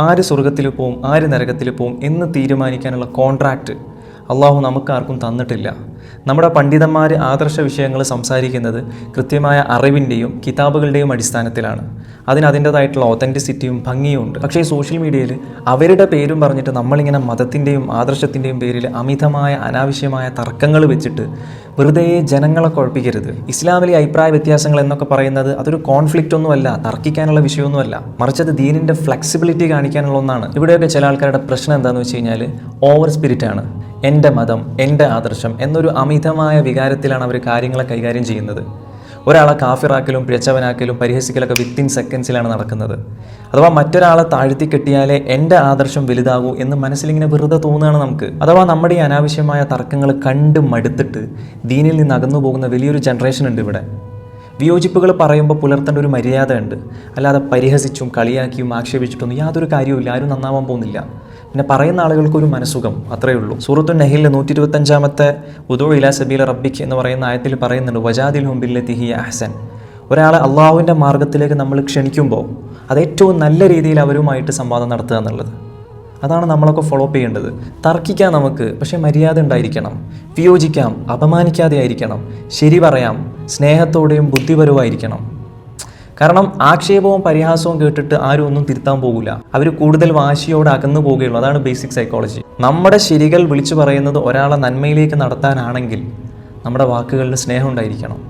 ആര് സ്വർഗത്തിൽ പോവും ആര് നരകത്തിൽ പോവും എന്ന് തീരുമാനിക്കാനുള്ള കോൺട്രാക്റ്റ് അള്ളാഹു നമുക്കാർക്കും തന്നിട്ടില്ല. നമ്മുടെ പണ്ഡിതന്മാർ ആദർശ വിഷയങ്ങൾ സംസാരിക്കുന്നത് കൃത്യമായ അറിവിൻ്റെയും കിതാബുകളുടെയും അടിസ്ഥാനത്തിലാണ്. അതിൻ്റേതായിട്ടുള്ള ഒതൻറ്റിസിറ്റിയും ഭംഗിയും ഉണ്ട്. പക്ഷേ ഈ സോഷ്യൽ മീഡിയയിൽ അവരുടെ പേരും പറഞ്ഞിട്ട് നമ്മളിങ്ങനെ മതത്തിൻ്റെയും ആദർശത്തിൻ്റെയും പേരിൽ അമിതമായ അനാവശ്യമായ തർക്കങ്ങൾ വെച്ചിട്ട് വെറുതെ ജനങ്ങളെ കുഴപ്പിക്കരുത്. ഇസ്ലാമിലെ അഭിപ്രായ വ്യത്യാസങ്ങൾ എന്നൊക്കെ പറയുന്നത് അതൊരു കോൺഫ്ലിക്റ്റ് ഒന്നുമല്ല, തർക്കിക്കാനുള്ള വിഷയമൊന്നുമല്ല, മറിച്ച് അത് ദീനിൻ്റെ ഫ്ലെക്സിബിലിറ്റി കാണിക്കാനുള്ള ഒന്നാണ്. ഇവിടെയൊക്കെ ചില ആൾക്കാരുടെ പ്രശ്നം എന്താണെന്ന് വെച്ച് കഴിഞ്ഞാൽ ഓവർ സ്പിരിറ്റാണ്. എൻ്റെ മതം, എൻ്റെ ആദർശം എന്നൊരു അമിതമായ വികാരത്തിലാണ് അവർ കാര്യങ്ങളെ കൈകാര്യം ചെയ്യുന്നത്. ഒരാളെ കാഫിറാക്കലും പിഴച്ചവനാക്കലും പരിഹസിക്കലൊക്കെ വിത്തിൻ സെക്കൻഡ്സിലാണ് നടക്കുന്നത്. അഥവാ മറ്റൊരാളെ താഴ്ത്തി കെട്ടിയാലേ എൻ്റെ ആദർശം വലുതാകൂ എന്ന് മനസ്സിലിങ്ങനെ വെറുതെ തോന്നുകയാണ് നമുക്ക്. അഥവാ നമ്മുടെ ഈ അനാവശ്യമായ തർക്കങ്ങൾ കണ്ട് മടുത്തിട്ട് ദീനിൽ നിന്ന് അകന്നു പോകുന്ന വലിയൊരു ജനറേഷൻ ഉണ്ട് ഇവിടെ. വിയോജിപ്പുകൾ പറയുമ്പോൾ പുലർത്തേണ്ട ഒരു മര്യാദ ഉണ്ട്. അല്ലാതെ പരിഹസിച്ചും കളിയാക്കിയും ആക്ഷേപിച്ചിട്ടൊന്നും യാതൊരു കാര്യവുമില്ല, ആരും നന്നാവാൻ പോകുന്നില്ല. പിന്നെ പറയുന്ന ആളുകൾക്കൊരു മനസ്സുഖം, അത്രയേ ഉള്ളൂ. സൂറത്തു നഹിലിലെ 125 ഉദൂ ഇലാ സബീല റബ്ബിക് എന്ന് പറയുന്ന ആയത്തിൽ പറയുന്നുണ്ട്, വജാദിൽഹും ബില്ലത്തി ഹിയ അഹ്സൻ. ഒരാളെ അള്ളാഹുവിൻ്റെ മാർഗ്ഗത്തിലേക്ക് നമ്മൾ ക്ഷണിക്കുമ്പോൾ അത് ഏറ്റവും നല്ല രീതിയിൽ അവരുമായിട്ട് സംവാദം നടത്തുക എന്നുള്ളത്, അതാണ് നമ്മളൊക്കെ ഫോളോ അപ്പ് ചെയ്യേണ്ടത്. തർക്കിക്കാം നമുക്ക്, പക്ഷേ മര്യാദ ഉണ്ടായിരിക്കണം. വിയോജിക്കാം, അപമാനിക്കാതെ ആയിരിക്കണം. ശരി പറയാം, സ്നേഹത്തോടെയും ബുദ്ധിപരവുമായിരിക്കണം. കാരണം ആക്ഷേപവും പരിഹാസവും കേട്ടിട്ട് ആരും ഒന്നും തിരുത്താൻ പോകില്ല. അവർ കൂടുതൽ വാശിയോടെ അകന്നു പോവുകയുള്ളൂ. അതാണ് ബേസിക് സൈക്കോളജി. നമ്മുടെ ശരികൾ വിളിച്ചു പറയുന്നത് ഒരാളെ നന്മയിലേക്ക് നടത്താനാണെങ്കിൽ നമ്മുടെ വാക്കുകളിൽ സ്നേഹം ഉണ്ടായിരിക്കണം.